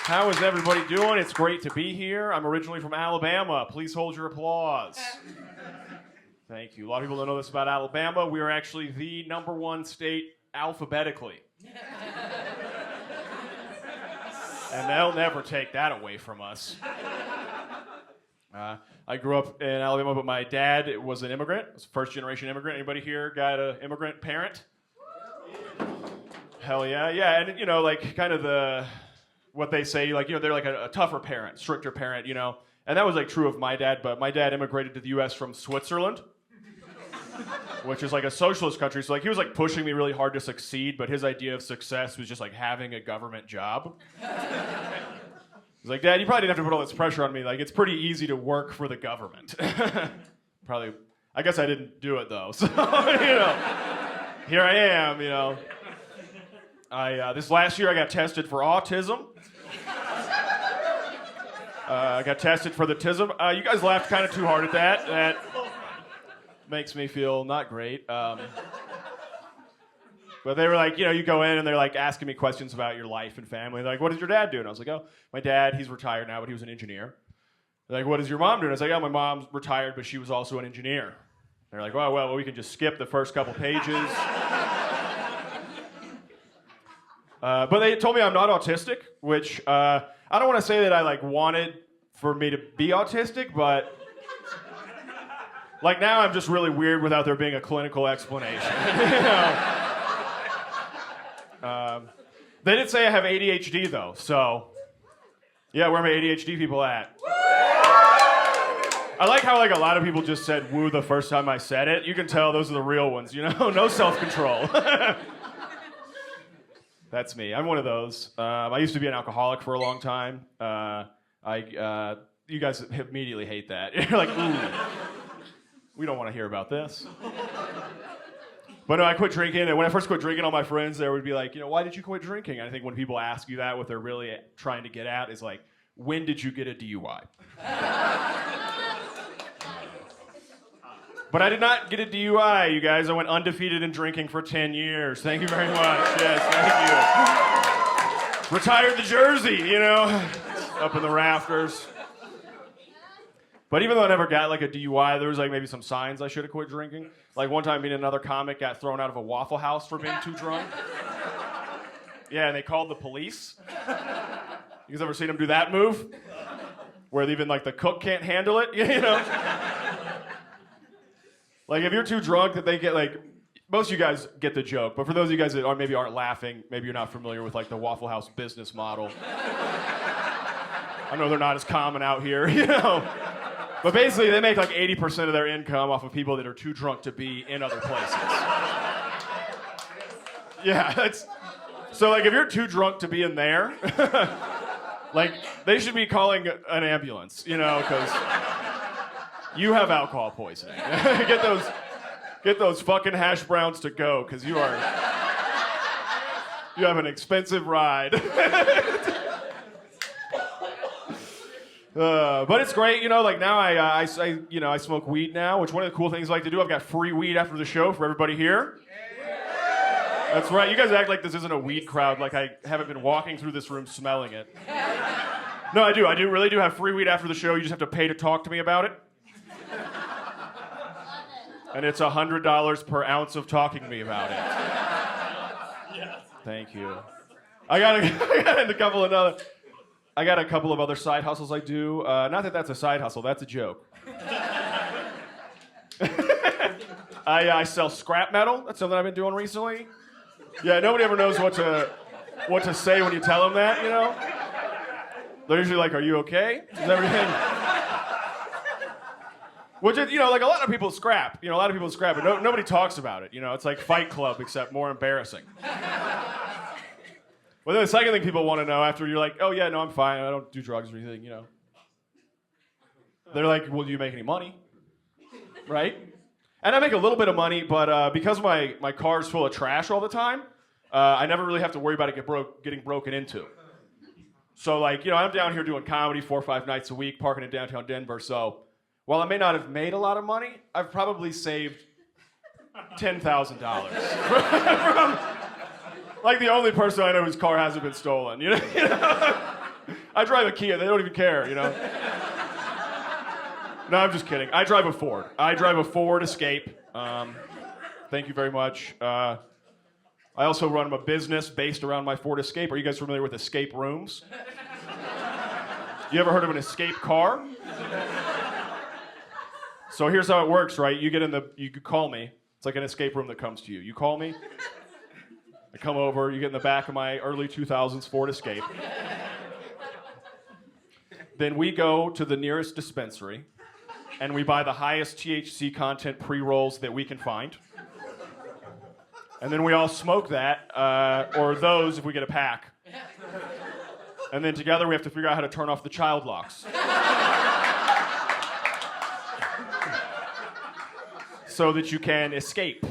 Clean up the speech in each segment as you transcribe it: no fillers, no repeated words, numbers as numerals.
How is everybody doing? It's great to be here. I'm originally from Alabama. Please hold your applause. Thank you. A lot of people don't know this about Alabama. We are actually the #1 state alphabetically. And they'll never take that away from us. I grew up in Alabama, but my dad was an immigrant. Was a first-generation immigrant. Anybody here got an immigrant parent? Hell yeah. Yeah, and you know, like kind of what they say, like, you know, they're like a tougher parent, stricter parent, you know. And that was like true of my dad, but my dad immigrated to the US from Switzerland, which is like a socialist country. So like he was like pushing me really hard to succeed, but his idea of success was just like having a government job. He's like, Dad, you probably didn't have to put all this pressure on me. Like, it's pretty easy to work for the government. Probably, I guess I didn't do it though. So, you know, here I am, you know. This last year I got tested for autism. I got tested for the tism. You guys laughed kind of too hard at that. That makes me feel not great. But they were like, you know, you go in and they're like asking me questions about your life and family. They're like, what does your dad do? And I was like, oh, my dad, he's retired now, but he was an engineer. They're like, what does your mom do? And I was like, oh, my mom's retired, but she was also an engineer. They're like, well, we can just skip the first couple pages. But they told me I'm not autistic, which I don't want to say that I like wanted for me to be autistic, but like now I'm just really weird without there being a clinical explanation. You know? They did say I have ADHD though, so yeah, where are my ADHD people at? I like how like a lot of people just said woo the first time I said it. You can tell those are the real ones, you know? No self-control. That's me. I'm one of those. I used to be an alcoholic for a long time. You guys immediately hate that. You're like, ooh, we don't want to hear about this. But no, I quit drinking, and when I first quit drinking, all my friends there would be like, you know, why did you quit drinking? And I think when people ask you that, what they're really trying to get at is like, when did you get a DUI? But I did not get a DUI, you guys. I went undefeated in drinking for 10 years. Thank you very much. Yes, thank you. Retired the jersey, you know, up in the rafters. But even though I never got like a DUI, there was like maybe some signs I should have quit drinking. Like one time, me and another comic got thrown out of a Waffle House for being too drunk. Yeah, and they called the police. You guys ever seen them do that move? Where even like the cook can't handle it, you know? Like if you're too drunk that they get like, most of you guys get the joke, but for those of you guys that maybe aren't laughing, maybe you're not familiar with like the Waffle House business model. I know they're not as common out here, you know? But basically, they make like 80% of their income off of people that are too drunk to be in other places. Yeah, so like if you're too drunk to be in there, like they should be calling an ambulance, you know, because you have alcohol poisoning. Get those fucking hash browns to go, because you have an expensive ride. But it's great, you know, like now I smoke weed now, which one of the cool things I like to do, I've got free weed after the show for everybody here. That's right, you guys act like this isn't a weed crowd, like I haven't been walking through this room smelling it. No, I really do have free weed after the show, you just have to pay to talk to me about it. And it's $100 per ounce of talking to me about it. Thank you. I got a couple of other side hustles I do. Not that that's a side hustle, that's a joke. I sell scrap metal. That's something I've been doing recently. Yeah, nobody ever knows what to say when you tell them that, you know? They're usually like, are you okay? Is everything... Which is, you know, like a lot of people scrap. You know, a lot of people scrap, but nobody talks about it. You know, it's like Fight Club, except more embarrassing. Well, then the second thing people want to know after you're like, oh yeah, no, I'm fine. I don't do drugs or anything, you know. They're like, well, do you make any money? Right? And I make a little bit of money, but because my car's full of trash all the time, I never really have to worry about it getting broken into. So like, you know, I'm down here doing comedy 4 or 5 nights a week, parking in downtown Denver, so while I may not have made a lot of money, I've probably saved $10,000 from like the only person I know whose car hasn't been stolen. You know? I drive a Kia. They don't even care, you know? No, I'm just kidding. I drive a Ford. I drive a Ford Escape. Thank you very much. I also run a business based around my Ford Escape. Are you guys familiar with escape rooms? You ever heard of an escape car? So here's how it works, right? You could call me. It's like an escape room that comes to you. You call me, I come over, you get in the back of my early 2000s Ford Escape. Then we go to the nearest dispensary, and we buy the highest THC content pre-rolls that we can find. And then we all smoke that, or those if we get a pack. And then together we have to figure out how to turn off the child locks. So that you can escape.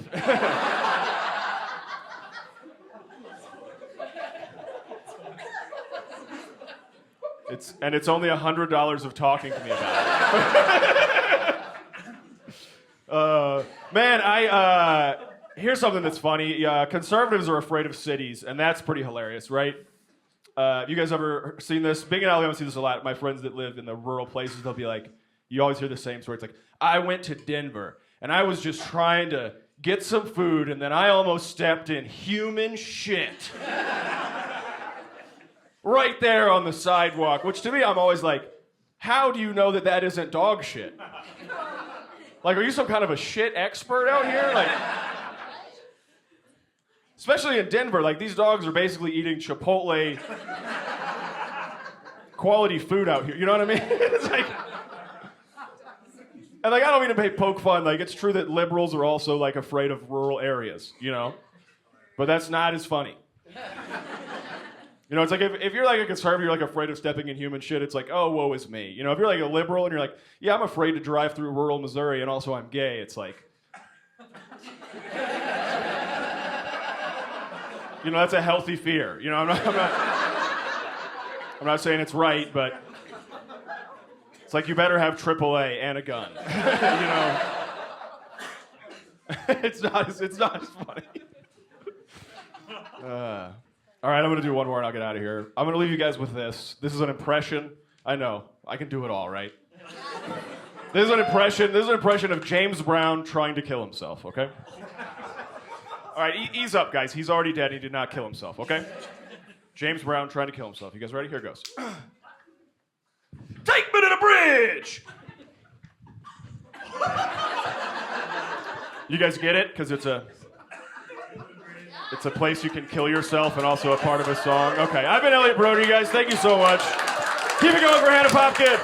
It's only $100 of talking to me about it. Man, here's something that's funny. Conservatives are afraid of cities, and that's pretty hilarious, right? You guys ever seen this? Big in Alabama, see this a lot. My friends that live in the rural places, they'll be like, you always hear the same story. It's like, I went to Denver, and I was just trying to get some food, and then I almost stepped in human shit. Right there on the sidewalk, which to me, I'm always like, how do you know that that isn't dog shit? Like, are you some kind of a shit expert out here? Like, especially in Denver, like, these dogs are basically eating Chipotle quality food out here. You know what I mean? It's like, and like, I don't mean to poke fun. Like, it's true that liberals are also like afraid of rural areas, you know? But that's not as funny. You know, it's like if you're like a conservative, you're like afraid of stepping in human shit, it's like, oh, woe is me. You know, if you're like a liberal and you're like, yeah, I'm afraid to drive through rural Missouri and also I'm gay, it's like, you know, that's a healthy fear. You know, I'm not saying it's right, but it's like you better have AAA and a gun. You know, it's not as funny. All right, I'm going to do one more and I'll get out of here. I'm going to leave you guys with this. This is an impression. I know, I can do it all, right? This is an impression of James Brown trying to kill himself, okay? All right, ease up, guys. He's already dead. He did not kill himself, okay? James Brown trying to kill himself. You guys ready? Here it goes. Take me to the bridge! You guys get it? Because it's a place you can kill yourself and also a part of a song. Okay, I've been Elliot Broder, you guys. Thank you so much. Keep it going for Hannah Popkin.